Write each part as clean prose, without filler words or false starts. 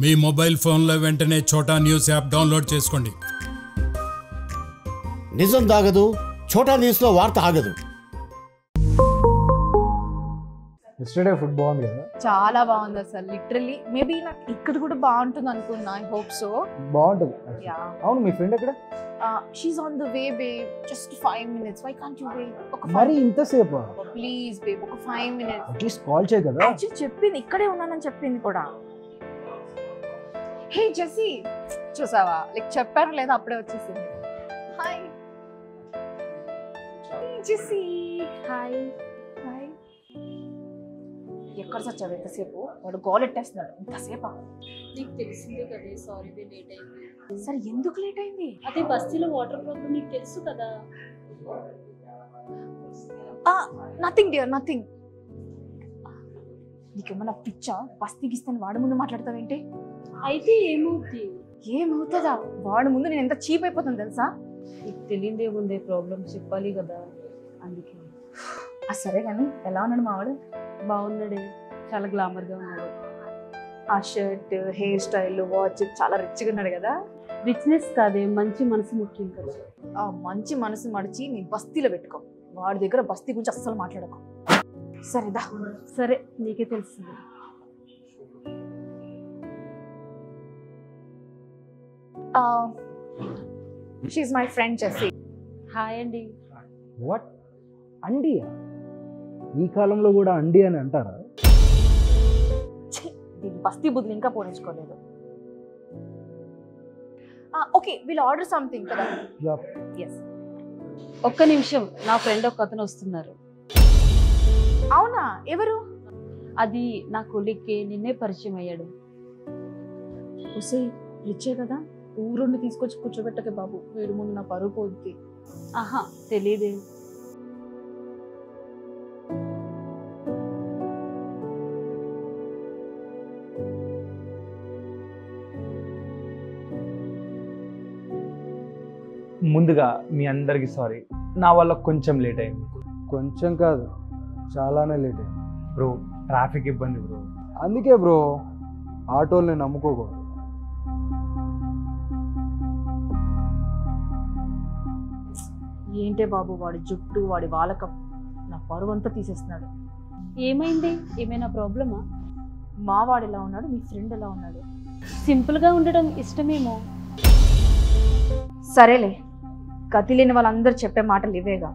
మీ mobile ఫోన్లో వెంటనే చోటా న్యూస్ యాప్ డౌన్లోడ్ చేసుకోండి. నిజం దాగదు, చోటా న్యూస్లో వార్త ఆగదు. ఎస్టర్డే ఫుడ్ బాగుంది కదా? చాలా బాగుంది అసలు. లిటరల్లీ మేబీ నాకు ఇక్కడ కూడా బాగుంటుంది అనుకున్నా. I hope so. బాగుంటుంది. అవును, మీ ఫ్రెండ్ ఎక్కడ? She's on the way babe. Just 5 minutes. Why can't you wait? మరి ఇంతసేపు? ప్లీజ్ బేబ్, ఒక 5 minutes. అట్లీస్ట్ కాల్ చేయ కదా. యాక్చువల్లీ చెప్పింది ఇక్కడే ఉన్నానని చెప్పింది కూడా. హే జెస్సీ, చూసావా? లైక్ చెప్పారు లేదా అప్పుడే వచ్చేసింది. Hi Jessie. Hi hi. ఎక్కడ చచ్చావు ఎంతసేపు? వాడు గోల్ ఎట్టేస్తున్నాడు. ఇంతసేపా? నీకు తెలిసిందే కదా, సారీ లేట్ అయింది. సరే ఎందుకు లేట్ అయింది? అదే బస్తీలో వాటర్ ప్రాబ్లం నీకు తెలుసు కదా. Nothing dear, nothing. నీకేమన్నా పిచ్చా? బస్తీకి ఇస్తాను వాడి ముందు మాట్లాడతావేంటి? అయితే ఏమవుతుంది? ఏమవుతుందా? వాడి ముందు నేను ఎంత చీప్ అయిపోతాను తెలుసా? నీకు తెలియదేముందే, ప్రాబ్లం చెప్పాలి కదా, అందుకే. సరే కానీ ఎలా ఉన్నాడు మావాడు? బాగున్నాడే, చాలా గ్లామర్గా ఉన్నాడు. ఆ షర్ట్, హెయిర్ స్టైల్, వాచ్ చాలా రిచ్గా ఉన్నాడు కదా. రిచ్నెస్ కాదే, మంచి మనసు ముఖ్యం కదా. ఆ మంచి మనసు మడిచి నీ బస్తీలో పెట్టుకో. వాడి దగ్గర బస్తీ గురించి అస్సలు మాట్లాడకు. సరేదా? సరే, నీకే తెలుస్తుంది. She's my friend Jessie. Hi అండి. వాట్? అండియా? ఈ కాలంలో కూడా అండి అని అంటారా? దీని బస్తీ బుద్ధులు ఇంకా పోనించుకోలేదు. ఓకే, విల్ ఆర్డర్ సంథింగ్ కదా. ఎస్. ఒక్క నిమిషం, నా ఫ్రెండ్ ఒక అతను వస్తున్నారు. అవునా? ఎవరు? అది నా కొలీగ్కి నిన్నే పరిచయం అయ్యాడు. ఉసే రిచ్చే కదా, ఊరుండి తీసుకొచ్చి కూర్చోబెట్టకే బాబు. వీడు ముందు నా పరువు పోద్ది. ఆహా, తెలీదే. ముందుగా మీ అందరికి సారీ, నా వల్ల కొంచెం లేట్ అయింది. కొంచెం కాదు, చాలానే లేట్ అయింది బ్రో. ట్రాఫిక్ ఇబ్బంది బ్రో. అందుకే బ్రో ఆటోల్ని నమ్ముకోకూడదు. ఏంటే బాబు, వాడి జుట్టు, వాడి వాలకం నా పరువు అంతా తీసేస్తున్నాడు. ఏమైంది? ఏమైనా ప్రాబ్లమా? మా వాడు ఎలా ఉన్నాడు, మీ ఫ్రెండ్ ఎలా ఉన్నాడు? సింపుల్గా ఉండడం ఇష్టమేమో. సరేలే, గతి లేని వాళ్ళందరూ చెప్పే మాటలు ఇవేగా.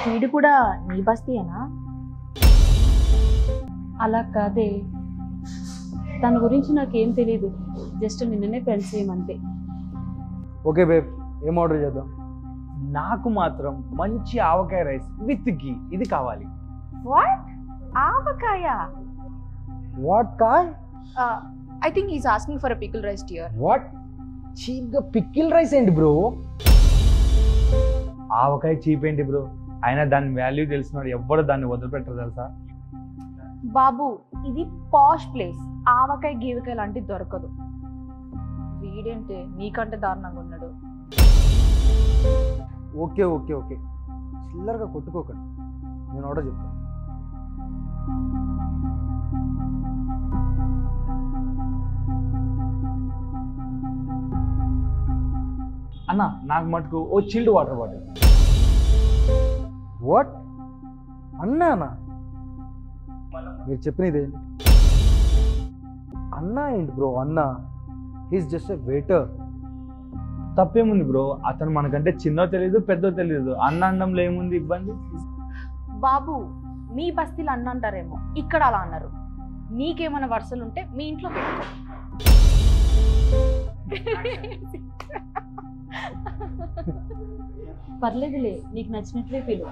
వీడు కూడా నీ బస్తీయేనా? అలా కాదే, తన గురించి నాకేం తెలీదు. జస్ట్ నిన్ననే ఫ్రెండ్స్ ఏమంతే. ఓకే బేబ్, ఏం ఆర్డర్ చేద్దాం? నాకు మాత్రం మంచి ఆవకాయ రైస్ విత్ ఘీ ఇది కావాలి. What? Avakaya? What Kai? I think he's asking for a pickle rice dear. What? చీప్గా పికిల్ రైస్ ఏంటి బ్రో? ఆవకాయ చీప్ ఏంటి బ్రో? అయినా దాని వాల్యూ తెలిసినాడు ఎవ్వరు దాన్ని వదిలిపెట్టరు తెలుసా. బాబు, ఇది పాష్ ప్లేస్. ఆవకాయ గీవకాయ లాంటిది దొరకదు. వీడేంటే నీకంటే దారుణంగా ఉన్నాడు. ఓకే ఓకే ఓకే, చిల్లరగా కొట్టుకోకండి, నేను ఆర్డర్ చెప్తాను. అన్న, నాకు మటుకు ఓ చిల్డ్ వాటర్ బాటిల్. వాట్? అన్నానా? మీరు చెప్పినది ఏంటి? అన్నా ఏంటి బ్రో? అన్నా హీస్ జస్ట్ ఎ వెయిటర్. తప్పేముంది బ్రో? అతను మనకంటే చిన్నో తెలీదు పెద్దో తెలీదు. అన్న అండంలో ఏముంది ఇబ్బంది? బాబు, మీ బస్తీలు అన్న అంటారేమో, ఇక్కడ అలా అన్నారు. నీకేమైనా వరుసలు ఉంటే మీ ఇంట్లో పెట్టుకో. పర్లేదులే, నీకు నచ్చినట్లే పిలు.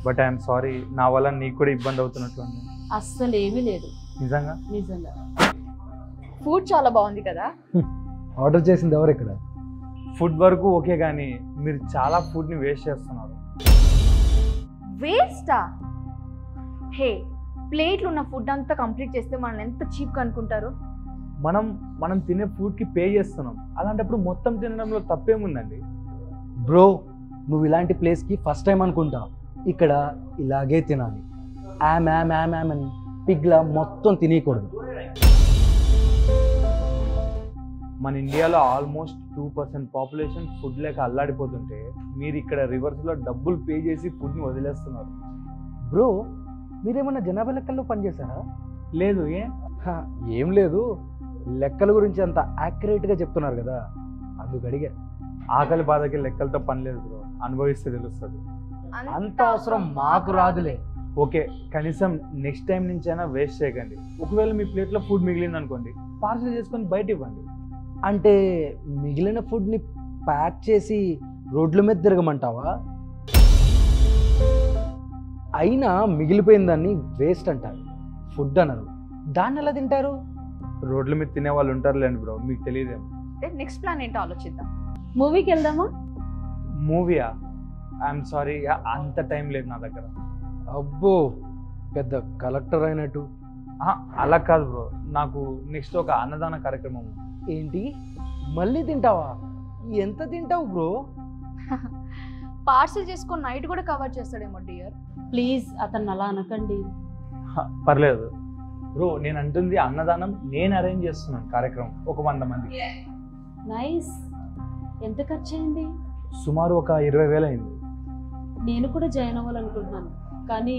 బట్ ఐఎమ్ సారీ, నా వల్ల నీకు కూడా ఇబ్బంది అవుతున్నట్లుంది. అస్సలు ఏమీ లేదు. నిజంగా నిజంగా. ఫుడ్ చాలా బాగుంది కదా. ఆర్డర్ చేసింది ఎవరు ఇక్కడ? ఫుడ్ వరకు ఓకే, కానీ మీరు చాలా ఫుడ్ని వేస్ట్ చేస్తున్నారు. వేస్టా? హే, ప్లేట్లు ఉన్న ఫుడ్ అంతా కంప్లీట్ చేస్తే మనల్ని ఎంత చీప్గా అనుకుంటారు. మనం తినే ఫుడ్కి పే చేస్తున్నాం, అలాంటప్పుడు మొత్తం తినడంలో తప్పేముందండి? బ్రో, నువ్వు ఇలాంటి ప్లేస్కి ఫస్ట్ టైం అనుకుంటా. ఇక్కడ ఇలాగే తినాలి. యామ్ యామ్ యామ్ యామ్ అని పిగ్లా మొత్తం తినేయకూడదు. మన ఇండియాలో ఆల్మోస్ట్ 2% పాపులేషన్ ఫుడ్ లేక అల్లాడిపోతుంటే మీరు ఇక్కడ రివర్స్లో డబ్బులు పే చేసి ఫుడ్ని వదిలేస్తున్నారు. బ్రో మీరేమన్నా జనాభా లెక్కల్లో పనిచేశారా? లేదు ఏం లేదు, లెక్కల గురించి అంత యాక్యురేట్గా చెప్తున్నారు కదా, అందుకు అడిగా. ఆకలి బాధకి లెక్కలతో పని లేదు బ్రో, అనుభవిస్తే తెలుస్తుంది. అంత అవసరం మాకు రాదులే. ఓకే, కనీసం నెక్స్ట్ టైం నుంచి అయినా వేస్ట్ చేయకండి. ఒకవేళ మీ ప్లేట్లో ఫుడ్ మిగిలింది అనుకోండి, పార్సల్ చేసుకొని బయట ఇవ్వండి. అంటే మిగిలిన ఫుడ్ని ప్యాక్ చేసి రోడ్ల మీద తిరగమంటావా? అయినా మిగిలిపోయిన దాన్ని వేస్ట్ అంటారు, ఫుడ్ అనరు. దాన్ని ఎలా తింటారు? రోడ్ల మీద తినే వాళ్ళు ఉంటారులేండి బ్రో, మీకు తెలియదేమో. నెక్స్ట్ ప్లాన్ ఏంటో ఆలోచిద్దాం. మూవీకి వెళ్దామా? మూవీయా? ఐఎమ్ సారీ, అంత టైం లేదు నా దగ్గర. అబ్బో పెద్ద కలెక్టర్ అయినట్టు. అలా కాదు బ్రో, నాకు నెక్స్ట్ ఒక అన్నదాన కార్యక్రమం. ఏంటి మళ్ళీ తింటావా? ఎంత తింటావు బ్రో? పార్సల్ చేసుకొని నైట్ కూడా కవర్ చేస్తాడేమో డియర్. ప్లీజ్ అతన్ని అలా అనకండి. పర్లేదు బ్రో, నేను అంటుంది అన్నదానం నేను అరేంజ్ చేస్తున్నాను కార్యక్రమం, ఒక 100 మంది. నైస్. ఎంత ఖర్చు అయింది? సుమారు ఒక 20,000 అయింది. నేను కూడా జాయిన్ అవ్వాలనుకుంటున్నాను, కానీ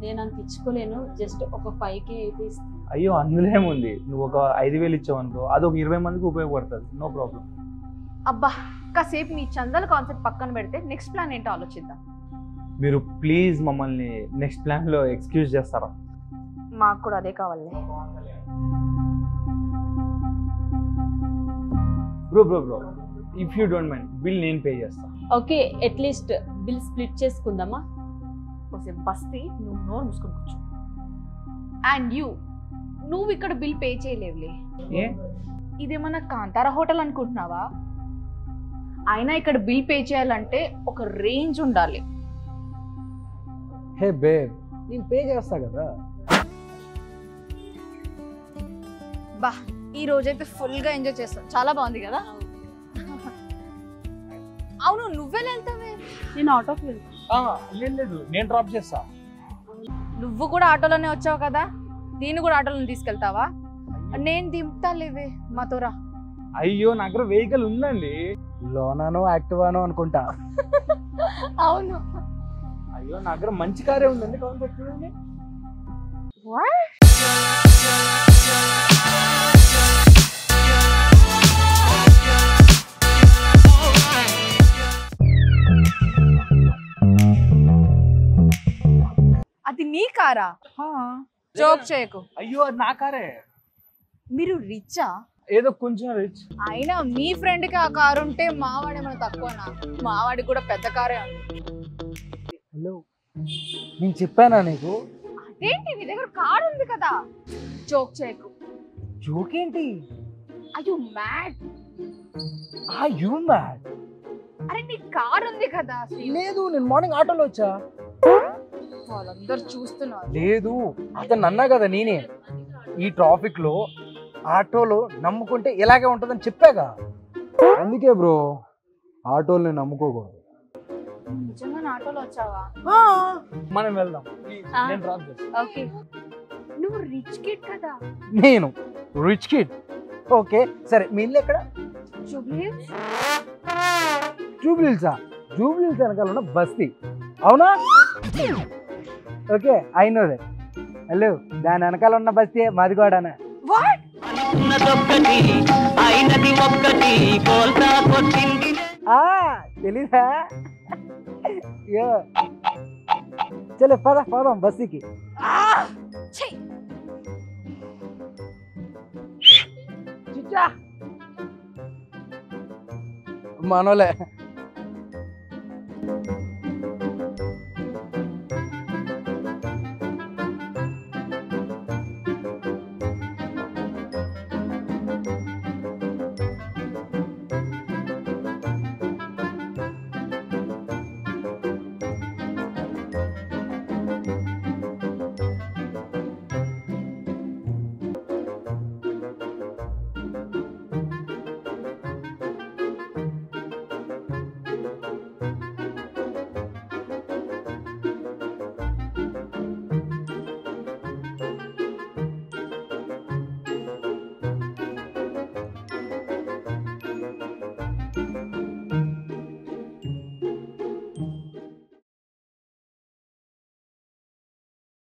నేను అంత ఇచ్చుకోలేను. జస్ట్ ఒక 5K అయితే ఇస్తాను. అయ్యో అందులో ఏముంది, నువ్వు ఒక 5,000 ఇచ్చావు అనుకో, అది ఒక 20 మందికి ఉపయోగపడుతుంది, నో ప్రాబ్లం. అబ్బా కాసేపు మీ చందాల కాన్సెప్ట్ పక్కన పెడితే నెక్స్ట్ ప్లాన్ ఏంటో ఆలోచిద్దాం. మీరు ప్లీజ్ మమ్మల్ని నెక్స్ట్ ప్లాన్లో ఎక్స్క్యూజ్ చేస్తారా? మాకు కూడా అదే కావాలి. Bro bro bro, if you don't mind bill నేను పే చేస్తాను. ఓకే, అట్లీస్ట్ బిల్ స్ప్లిట్ చేసుకుందామా? ఒకసేపు బస్తి నువ్వు నోరు మూసుకొని కూర్చో. అండ్ నువ్వు ఇక్కడ బిల్ పే చేయలేవులే. ఏ ఇదేమన్నా కాంతారా హోటల్ అనుకుంటున్నావా? అయినా ఇక్కడ బిల్ పే చేయాలంటే ఒక రేంజ్ ఉండాలి. హే బేబ్, నేను పే చేస్తా కదా. బా ఈ రోజైతే ఫుల్గా ఎంజాయ్ చేస్తాం, చాలా బాగుంది కదా. అవును నువ్వెలా వెళ్తావే? నేను ఆటోకి వెళ్తాను. లేదు నేను డ్రాప్ చేస్తా. నువ్వు కూడా ఆటోలోనే వచ్చావు కదా, దీన్ని కూడా ఆటోలో తీసుకెళ్తావా? నేను దింపుతా లేవే, మాతోరా. అయ్యో నా దగ్గర వెహికల్ ఉందండి. లోనానో యాక్టివానో అనుకుంటా. అవును. అయ్యో నా దగ్గర మంచి కారే ఉందండి, కావాలి చూడండి. అది నీ కారా? జోక్ చేయకు. అయ్యో అది నా కారే. మీరు రిచ్చా? ఏదో కొంచెం రిచ్. అయినా మీ ఫ్రెండ్ కి ఆ కారు ఉంటే మావాడే మన తక్కువనా? మావాడికి కూడా పెద్ద కారే ఉంది. హలో, నేను చెప్పానా నీకు? అదేంటి నీ దగ్గర కారు ఉంది కదా, జోక్ చేయకు. జోక్ ఏంటి? అయ్యో మ్యాడ్. You mad? అరే నీ కారు ఉంది కదా. లేదు, నేను మార్నింగ్ ఆటోలో వచ్చా. వాళ్ళందరూ చూస్తున్నారు. లేదు, అతను అన్నా కదా నేనే. ఈ ట్రాఫిక్ లో ఆటోలో నమ్ముకుంటే ఇలాగే ఉంటుందని చెప్పాగా. అందుకే బ్రో ఆటోల్ని నమ్ముకోకూడదు. నిజంగా నా ఆటోలో వచ్చావా? మనం వెళ్దాం. నేను డ్రాప్ చేస్తా. ఓకే. నువ్వు రిచ్ కిడ్ కదా. నేను రిచ్ కిడ్. ఓకే సరే, మీ ఇల్లు ఎక్కడ? జూబ్లీహిల్స్. జూబ్లీహిల్సా? జూబ్లీహిల్స్ వెనకాల ఉన్న బస్తీ, అవునా? ఓకే, అయినోదే. హలో, దాని వెనకాల ఉన్న బస్తీ మాది కూడానా? వాట్? తెలీదా? చలో పద పోదాం బస్తీకి. మనోలే.